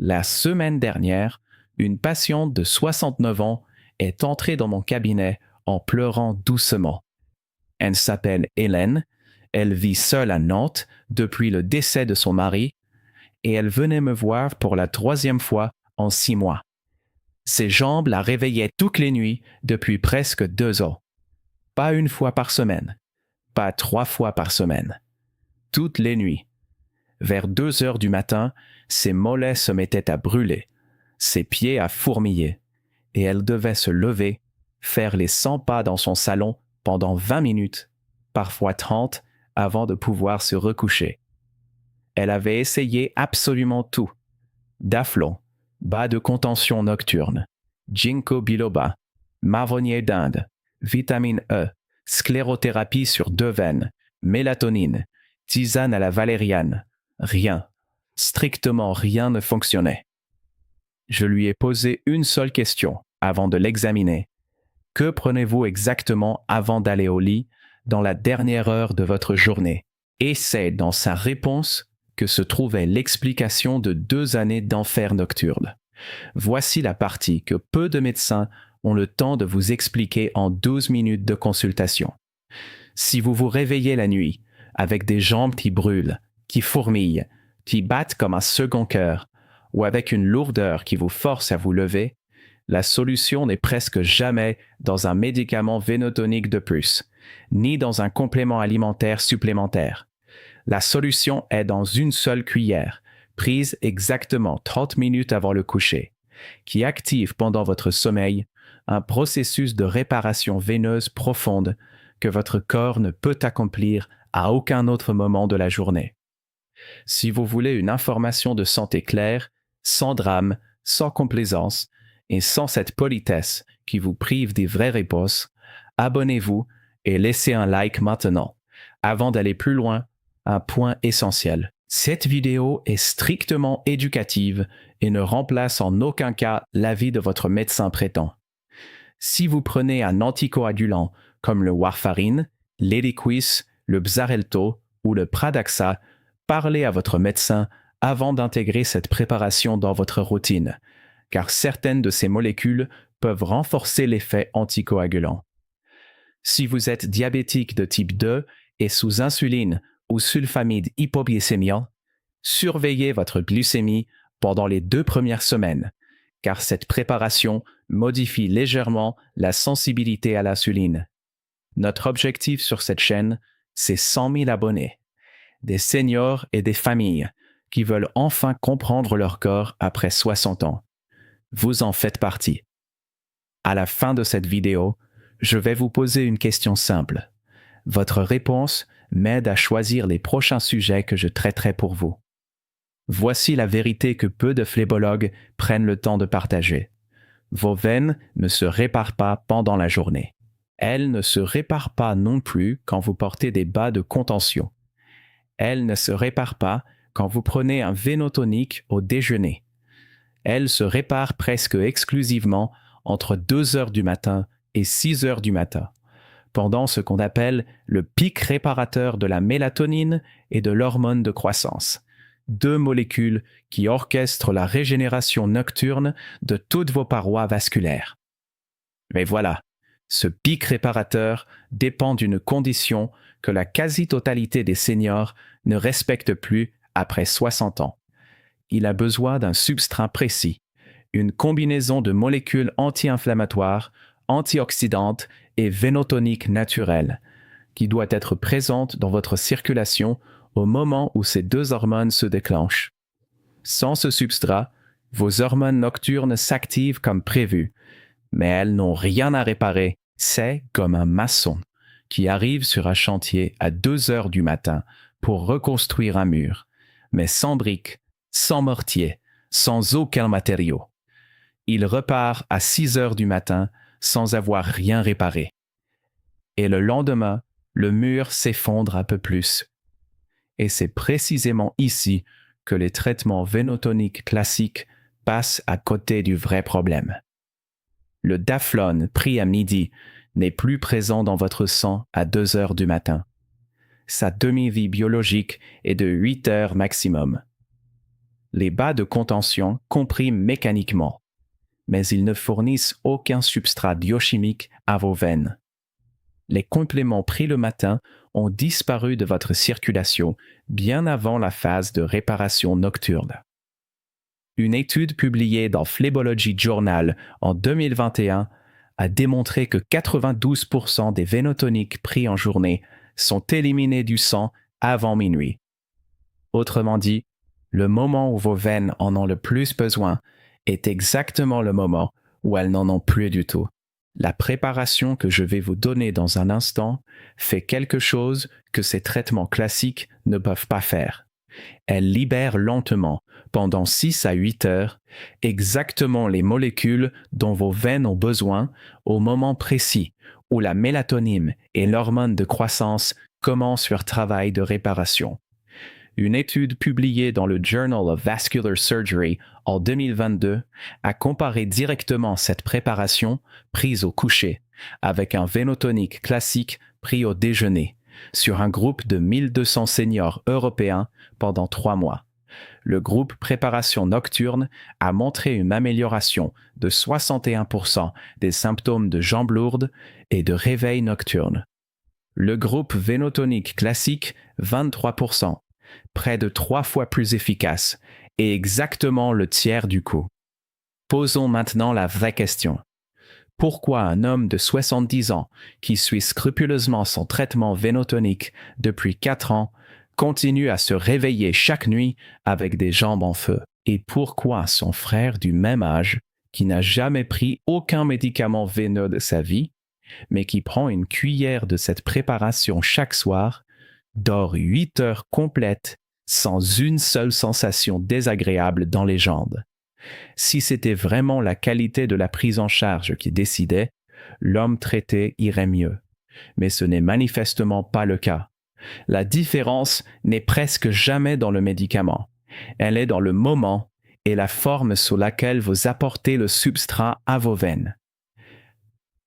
La semaine dernière, une patiente de 69 ans est entrée dans mon cabinet en pleurant doucement. Elle s'appelle Hélène, elle vit seule à Nantes depuis le décès de son mari et elle venait me voir pour la 3e fois en 6 mois. Ses jambes la réveillaient toutes les nuits depuis presque 2 ans. Pas une fois par semaine, pas 3 fois par semaine. Toutes les nuits. Vers 2 heures du matin, ses mollets se mettaient à brûler, ses pieds à fourmiller, et elle devait se lever, faire les 100 pas dans son salon pendant 20 minutes, parfois 30, avant de pouvoir se recoucher. Elle avait essayé absolument tout. Daflon, bas de contention nocturne, ginkgo biloba, marronnier d'Inde, vitamine E, sclérothérapie sur 2 veines, mélatonine, tisane à la valériane. Rien, strictement rien ne fonctionnait. Je lui ai posé une seule question avant de l'examiner. Que prenez-vous exactement avant d'aller au lit dans la dernière heure de votre journée? Et c'est dans sa réponse que se trouvait l'explication de 2 années d'enfer nocturne. Voici la partie que peu de médecins ont le temps de vous expliquer en 12 minutes de consultation. Si vous vous réveillez la nuit avec des jambes qui brûlent, qui fourmillent, qui battent comme un second cœur, ou avec une lourdeur qui vous force à vous lever, la solution n'est presque jamais dans un médicament vénotonique de plus, ni dans un complément alimentaire supplémentaire. La solution est dans une seule cuillère, prise exactement 30 minutes avant le coucher, qui active pendant votre sommeil un processus de réparation veineuse profonde que votre corps ne peut accomplir à aucun autre moment de la journée. Si vous voulez une information de santé claire, sans drame, sans complaisance et sans cette politesse qui vous prive des vraies réponses, abonnez-vous et laissez un like maintenant. Avant d'aller plus loin, un point essentiel. Cette vidéo est strictement éducative et ne remplace en aucun cas l'avis de votre médecin traitant. Si vous prenez un anticoagulant comme le warfarine, l'Eliquis, le Xarelto ou le Pradaxa, parlez à votre médecin avant d'intégrer cette préparation dans votre routine, car certaines de ces molécules peuvent renforcer l'effet anticoagulant. Si vous êtes diabétique de type 2 et sous insuline ou sulfamide hypoglycémiant, surveillez votre glycémie pendant les 2 premières semaines, car cette préparation modifie légèrement la sensibilité à l'insuline. Notre objectif sur cette chaîne, c'est 100 000 abonnés, des seniors et des familles qui veulent enfin comprendre leur corps après 60 ans. Vous en faites partie. À la fin de cette vidéo, je vais vous poser une question simple. Votre réponse m'aide à choisir les prochains sujets que je traiterai pour vous. Voici la vérité que peu de phlébologues prennent le temps de partager. Vos veines ne se réparent pas pendant la journée. Elles ne se réparent pas non plus quand vous portez des bas de contention. Elles ne se réparent pas quand vous prenez un vénotonique au déjeuner. Elles se réparent presque exclusivement entre 2 heures du matin et 6 heures du matin, pendant ce qu'on appelle le pic réparateur de la mélatonine et de l'hormone de croissance, 2 molécules qui orchestrent la régénération nocturne de toutes vos parois vasculaires. Mais voilà, ce pic réparateur dépend d'une condition que la quasi-totalité des seniors ne respectent plus après 60 ans. Il a besoin d'un substrat précis, une combinaison de molécules anti-inflammatoires, antioxydantes et vénotoniques naturelles, qui doit être présente dans votre circulation au moment où ces 2 hormones se déclenchent. Sans ce substrat, vos hormones nocturnes s'activent comme prévu, mais elles n'ont rien à réparer. C'est comme un maçon qui arrive sur un chantier à 2 heures du matin pour reconstruire un mur, mais sans briques, sans mortier, sans aucun matériau. Il repart à 6 heures du matin sans avoir rien réparé. Et le lendemain, le mur s'effondre un peu plus. Et c'est précisément ici que les traitements vénotoniques classiques passent à côté du vrai problème. Le Daflon pris à midi n'est plus présent dans votre sang à 2 heures du matin. Sa demi-vie biologique est de 8 heures maximum. Les bas de contention compriment mécaniquement, mais ils ne fournissent aucun substrat biochimique à vos veines. Les compléments pris le matin ont disparu de votre circulation bien avant la phase de réparation nocturne. Une étude publiée dans Phlebology Journal en 2021 a démontré que 92% des vénotoniques pris en journée sont éliminés du sang avant minuit. Autrement dit, le moment où vos veines en ont le plus besoin est exactement le moment où elles n'en ont plus du tout. La préparation que je vais vous donner dans un instant fait quelque chose que ces traitements classiques ne peuvent pas faire. Elle libère lentement, pendant 6 à 8 heures, exactement les molécules dont vos veines ont besoin au moment précis où la mélatonine et l'hormone de croissance commencent leur travail de réparation. Une étude publiée dans le Journal of Vascular Surgery en 2022 a comparé directement cette préparation prise au coucher avec un vénotonique classique pris au déjeuner sur un groupe de 1200 seniors européens pendant 3 mois. Le groupe préparation nocturne a montré une amélioration de 61% des symptômes de jambes lourdes et de réveil nocturne. Le groupe vénotonique classique, 23%, près de 3 fois plus efficace et exactement le tiers du coût. Posons maintenant la vraie question. Pourquoi un homme de 70 ans qui suit scrupuleusement son traitement vénotonique depuis 4 ans continue à se réveiller chaque nuit avec des jambes en feu? Et pourquoi son frère du même âge, qui n'a jamais pris aucun médicament veineux de sa vie, mais qui prend une cuillère de cette préparation chaque soir, dort 8 heures complètes sans une seule sensation désagréable dans les jambes? Si c'était vraiment la qualité de la prise en charge qui décidait, l'homme traité irait mieux. Mais ce n'est manifestement pas le cas. La différence n'est presque jamais dans le médicament. Elle est dans le moment et la forme sous laquelle vous apportez le substrat à vos veines.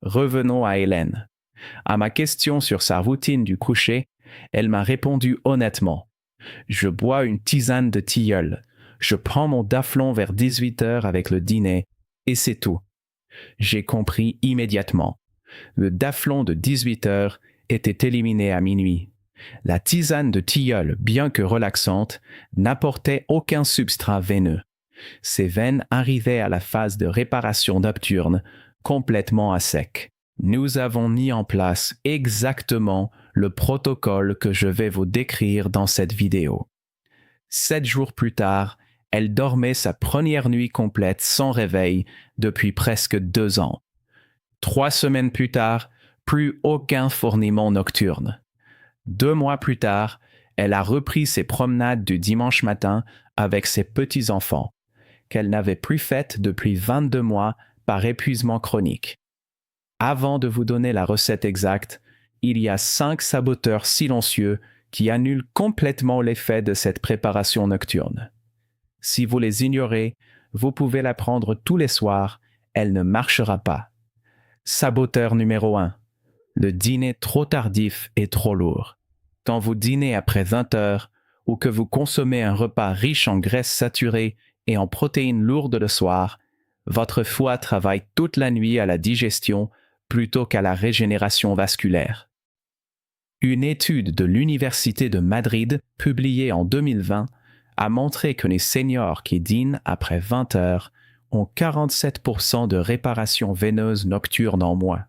Revenons à Hélène. À ma question sur sa routine du coucher, elle m'a répondu honnêtement. Je bois une tisane de tilleul. Je prends mon daflon vers 18 heures avec le dîner, et c'est tout. J'ai compris immédiatement. Le daflon de 18 heures était éliminé à minuit. La tisane de tilleul, bien que relaxante, n'apportait aucun substrat veineux. Ses veines arrivaient à la phase de réparation nocturne, complètement à sec. Nous avons mis en place exactement le protocole que je vais vous décrire dans cette vidéo. 7 jours plus tard, elle dormait sa première nuit complète sans réveil depuis presque 2 ans. 3 semaines plus tard, plus aucun fourmillement nocturne. 2 mois plus tard, elle a repris ses promenades du dimanche matin avec ses petits-enfants, qu'elle n'avait plus faites depuis 22 mois par épuisement chronique. Avant de vous donner la recette exacte, il y a 5 saboteurs silencieux qui annulent complètement l'effet de cette préparation nocturne. Si vous les ignorez, vous pouvez la prendre tous les soirs, elle ne marchera pas. Saboteur numéro 1. Le dîner trop tardif et trop lourd. Quand vous dînez après 20 heures ou que vous consommez un repas riche en graisses saturées et en protéines lourdes le soir, votre foie travaille toute la nuit à la digestion plutôt qu'à la régénération vasculaire. Une étude de l'Université de Madrid, publiée en 2020, a montré que les seniors qui dînent après 20 heures ont 47% de réparation veineuse nocturne en moins.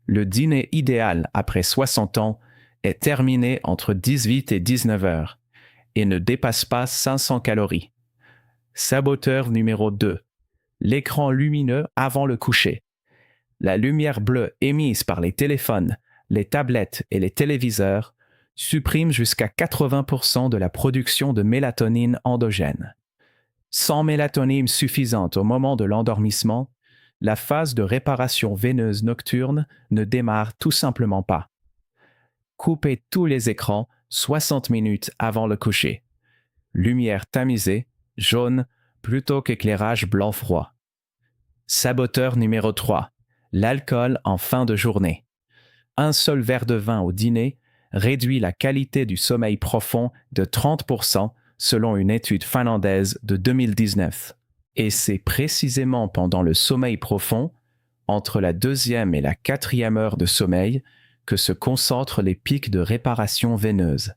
Le dîner idéal après 60 ans est terminé entre 18 et 19 heures et ne dépasse pas 500 calories. Saboteur numéro 2. L'écran lumineux avant le coucher. La lumière bleue émise par les téléphones, les tablettes et les téléviseurs supprime jusqu'à 80% de la production de mélatonine endogène. Sans mélatonine suffisante au moment de l'endormissement, la phase de réparation veineuse nocturne ne démarre tout simplement pas. Coupez tous les écrans 60 minutes avant le coucher. Lumière tamisée, jaune, plutôt qu'éclairage blanc froid. Saboteur numéro 3. L'alcool en fin de journée. Un seul verre de vin au dîner réduit la qualité du sommeil profond de 30% selon une étude finlandaise de 2019. Et c'est précisément pendant le sommeil profond, entre la 2e et la 4e heure de sommeil, que se concentrent les pics de réparation veineuse.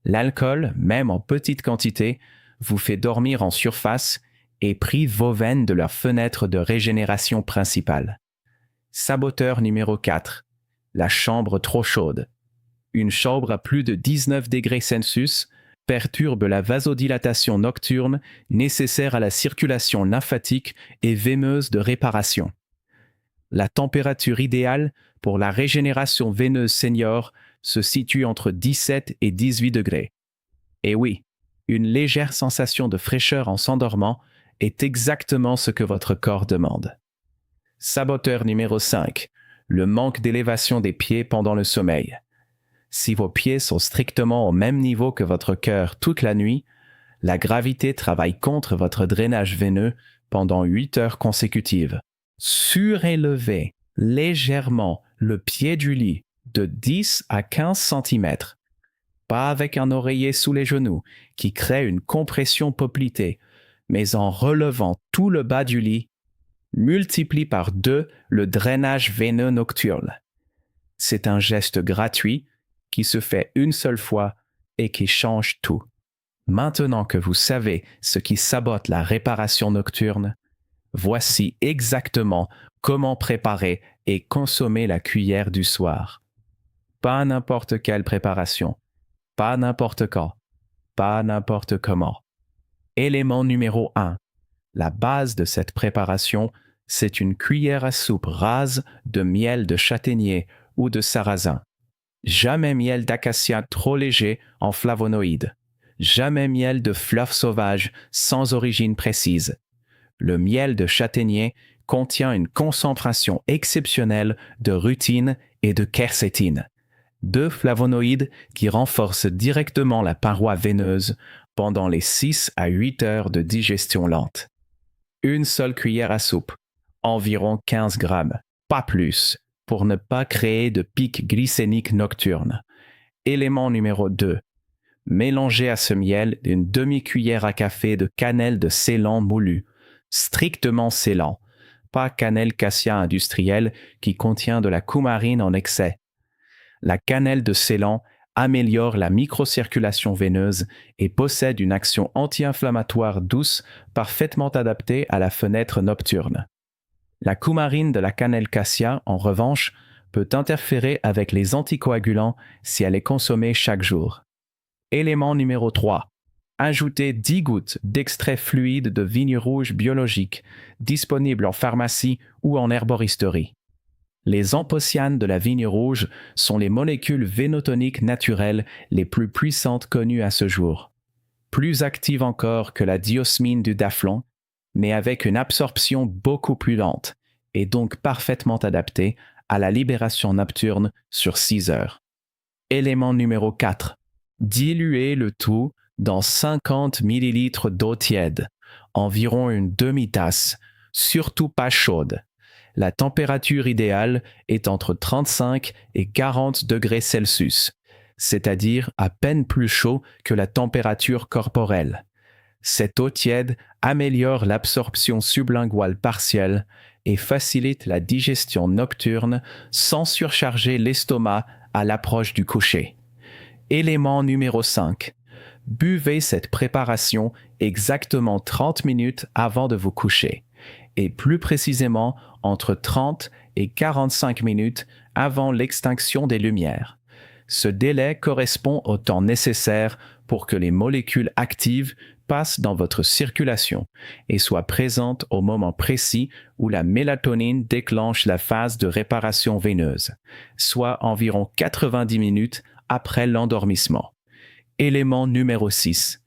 L'alcool, même en petite quantité, vous fait dormir en surface et prive vos veines de leur fenêtre de régénération principale. Saboteur numéro 4. La chambre trop chaude. Une chambre à plus de 19 degrés Celsius perturbe la vasodilatation nocturne nécessaire à la circulation lymphatique et veineuse de réparation. La température idéale pour la régénération veineuse senior se situe entre 17 et 18 degrés. Et oui, une légère sensation de fraîcheur en s'endormant est exactement ce que votre corps demande. Saboteur numéro 5. Le manque d'élévation des pieds pendant le sommeil. Si vos pieds sont strictement au même niveau que votre cœur toute la nuit, la gravité travaille contre votre drainage veineux pendant 8 heures consécutives. Surélevez légèrement le pied du lit de 10 à 15 cm, pas avec un oreiller sous les genoux qui crée une compression poplitée, mais en relevant tout le bas du lit, multiplie par 2 le drainage veineux nocturne. C'est un geste gratuit qui se fait une seule fois et qui change tout. Maintenant que vous savez ce qui sabote la réparation nocturne, voici exactement comment préparer et consommer la cuillère du soir. Pas n'importe quelle préparation, pas n'importe quand, pas n'importe comment. Élément numéro 1. La base de cette préparation, c'est une cuillère à soupe rase de miel de châtaignier ou de sarrasin. Jamais miel d'acacia trop léger en flavonoïdes. Jamais miel de fleurs sauvages sans origine précise. Le miel de châtaignier contient une concentration exceptionnelle de rutine et de quercétine, 2 flavonoïdes qui renforcent directement la paroi veineuse pendant les 6 à 8 heures de digestion lente. Une seule cuillère à soupe, environ 15 grammes, pas plus, pour ne pas créer de pic glycémique nocturne. Élément numéro 2. Mélangez à ce miel une demi-cuillère à café de cannelle de Ceylan moulu, strictement Ceylan, pas cannelle cassia industrielle qui contient de la coumarine en excès. La cannelle de Ceylan améliore la microcirculation veineuse et possède une action anti-inflammatoire douce parfaitement adaptée à la fenêtre nocturne. La coumarine de la cannelle cassia, en revanche, peut interférer avec les anticoagulants si elle est consommée chaque jour. Élément numéro 3. Ajoutez 10 gouttes d'extrait fluide de vigne rouge biologique, disponible en pharmacie ou en herboristerie. Les anthocyanes de la vigne rouge sont les molécules vénotoniques naturelles les plus puissantes connues à ce jour. Plus actives encore que la diosmine du daflon, mais avec une absorption beaucoup plus lente et donc parfaitement adaptée à la libération nocturne sur 6 heures. Élément numéro 4. Diluez le tout dans 50 ml d'eau tiède, environ une demi-tasse, surtout pas chaude. La température idéale est entre 35 et 40 degrés Celsius, c'est-à-dire à peine plus chaud que la température corporelle. Cette eau tiède améliore l'absorption sublinguale partielle et facilite la digestion nocturne sans surcharger l'estomac à l'approche du coucher. Élément numéro 5. Buvez cette préparation exactement 30 minutes avant de vous coucher, et plus précisément entre 30 et 45 minutes avant l'extinction des lumières. Ce délai correspond au temps nécessaire pour que les molécules actives passent dans votre circulation et soient présentes au moment précis où la mélatonine déclenche la phase de réparation veineuse, soit environ 90 minutes après l'endormissement. Élément numéro 6.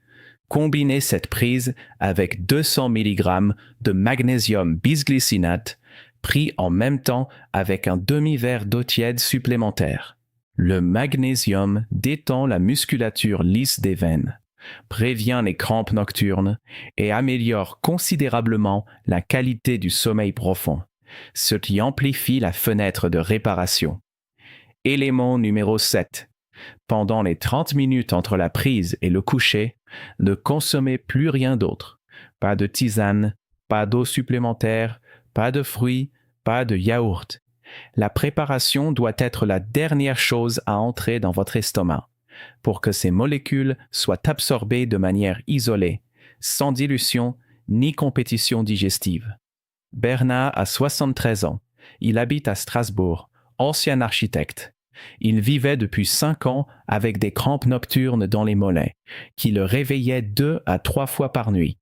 Combinez cette prise avec 200 mg de magnésium bisglycinate pris en même temps avec un demi-verre d'eau tiède supplémentaire. Le magnésium détend la musculature lisse des veines, prévient les crampes nocturnes et améliore considérablement la qualité du sommeil profond, ce qui amplifie la fenêtre de réparation. Élément numéro 7. Pendant les 30 minutes entre la prise et le coucher, ne consommez plus rien d'autre. Pas de tisane, pas d'eau supplémentaire, pas de fruits, pas de yaourt. La préparation doit être la dernière chose à entrer dans votre estomac pour que ces molécules soient absorbées de manière isolée, sans dilution ni compétition digestive. Bernard a 73 ans. Il habite à Strasbourg, ancien architecte. Il vivait depuis 5 ans avec des crampes nocturnes dans les mollets, qui le réveillaient 2 à 3 fois par nuit.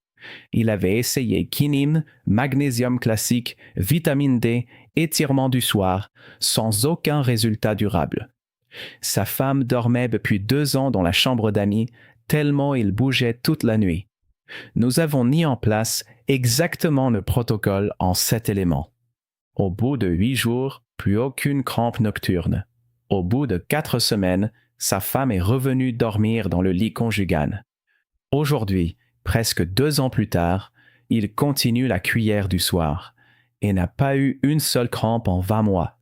Il avait essayé quinine, magnésium classique, vitamine D, étirement du soir, sans aucun résultat durable. Sa femme dormait depuis 2 ans dans la chambre d'amis, tellement il bougeait toute la nuit. Nous avons mis en place exactement le protocole en 7 éléments. Au bout de 8 jours, plus aucune crampe nocturne. Au bout de 4 semaines, sa femme est revenue dormir dans le lit conjugal. Aujourd'hui, presque 2 ans plus tard, il continue la cuillère du soir et n'a pas eu une seule crampe en 20 mois.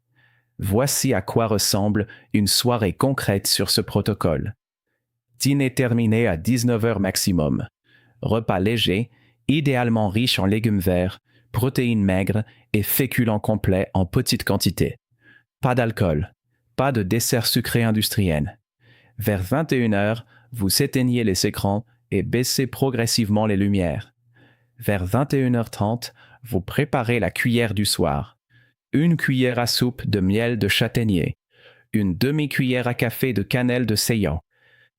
Voici à quoi ressemble une soirée concrète sur ce protocole. Dîner terminé à 19h maximum. Repas léger, idéalement riche en légumes verts, protéines maigres et féculents complets en petite quantité. Pas d'alcool, pas de dessert sucré industriel. Vers 21h, vous éteignez les écrans et baissez progressivement les lumières. Vers 21h30, vous préparez la cuillère du soir. Une cuillère à soupe de miel de châtaignier, une demi-cuillère à café de cannelle de Ceylon,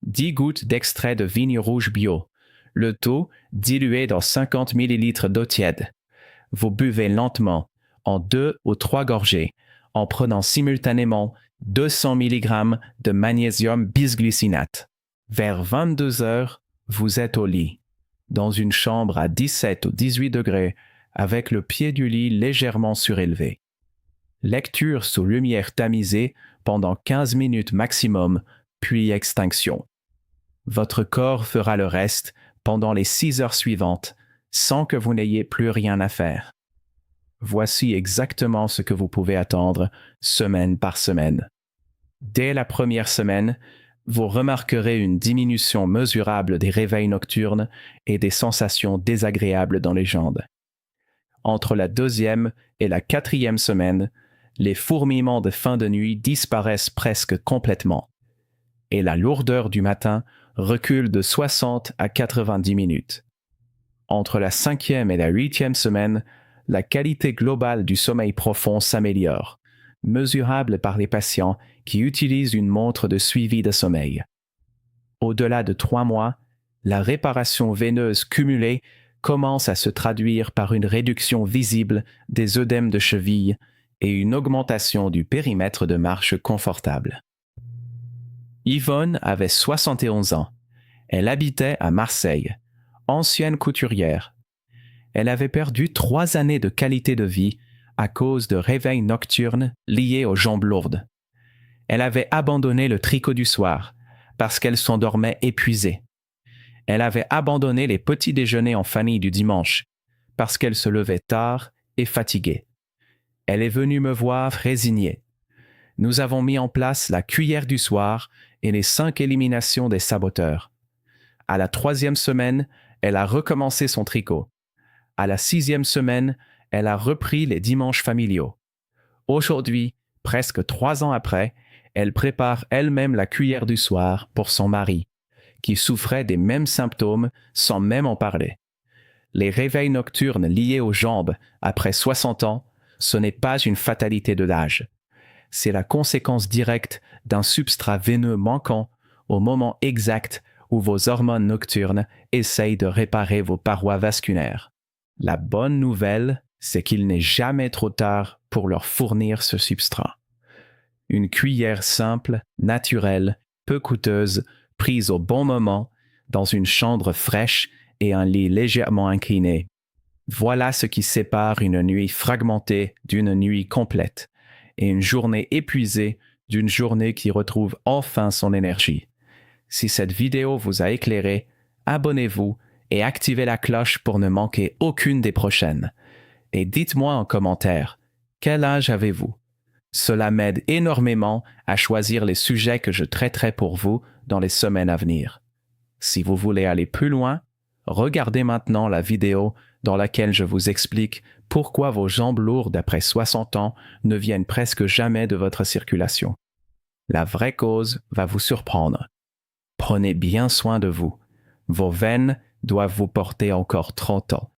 10 gouttes d'extrait de vigne rouge bio, le tout dilué dans 50 ml d'eau tiède. Vous buvez lentement, en 2 ou 3 gorgées, en prenant simultanément 200 mg de magnésium bisglycinate. Vers 22h, vous êtes au lit, dans une chambre à 17 ou 18 degrés, avec le pied du lit légèrement surélevé. Lecture sous lumière tamisée pendant 15 minutes maximum, puis extinction. Votre corps fera le reste pendant les 6 heures suivantes, sans que vous n'ayez plus rien à faire. Voici exactement ce que vous pouvez attendre semaine par semaine. Dès la première semaine, vous remarquerez une diminution mesurable des réveils nocturnes et des sensations désagréables dans les jambes. Entre la 2e et la 4e semaine, les fourmillements de fin de nuit disparaissent presque complètement et la lourdeur du matin recule de 60 à 90 minutes. Entre la 5e et la 8e semaine, la qualité globale du sommeil profond s'améliore, mesurable par les patients qui utilisent une montre de suivi de sommeil. Au-delà de 3 mois, la réparation veineuse cumulée commence à se traduire par une réduction visible des œdèmes de cheville et une augmentation du périmètre de marche confortable. Yvonne avait 71 ans. Elle habitait à Marseille, ancienne couturière. Elle avait perdu 3 années de qualité de vie à cause de réveils nocturnes liés aux jambes lourdes. Elle avait abandonné le tricot du soir parce qu'elle s'endormait épuisée. Elle avait abandonné les petits déjeuners en famille du dimanche parce qu'elle se levait tard et fatiguée. Elle est venue me voir résignée. Nous avons mis en place la cuillère du soir et les 5 éliminations des saboteurs. À la 3e semaine, elle a recommencé son tricot. À la 6e semaine, elle a repris les dimanches familiaux. Aujourd'hui, presque 3 ans après, elle prépare elle-même la cuillère du soir pour son mari, qui souffrait des mêmes symptômes sans même en parler. Les réveils nocturnes liés aux jambes après 60 ans, ce n'est pas une fatalité de l'âge. C'est la conséquence directe d'un substrat veineux manquant au moment exact où vos hormones nocturnes essayent de réparer vos parois vasculaires. La bonne nouvelle, c'est qu'il n'est jamais trop tard pour leur fournir ce substrat. Une cuillère simple, naturelle, peu coûteuse, prise au bon moment, dans une chambre fraîche et un lit légèrement incliné. Voilà ce qui sépare une nuit fragmentée d'une nuit complète et une journée épuisée d'une journée qui retrouve enfin son énergie. Si cette vidéo vous a éclairé, abonnez-vous et activez la cloche pour ne manquer aucune des prochaines. Et dites-moi en commentaire, quel âge avez-vous? Cela m'aide énormément à choisir les sujets que je traiterai pour vous dans les semaines à venir. Si vous voulez aller plus loin, regardez maintenant la vidéo dans laquelle je vous explique pourquoi vos jambes lourdes après 60 ans ne viennent presque jamais de votre circulation. La vraie cause va vous surprendre. Prenez bien soin de vous. Vos veines doivent vous porter encore 30 ans.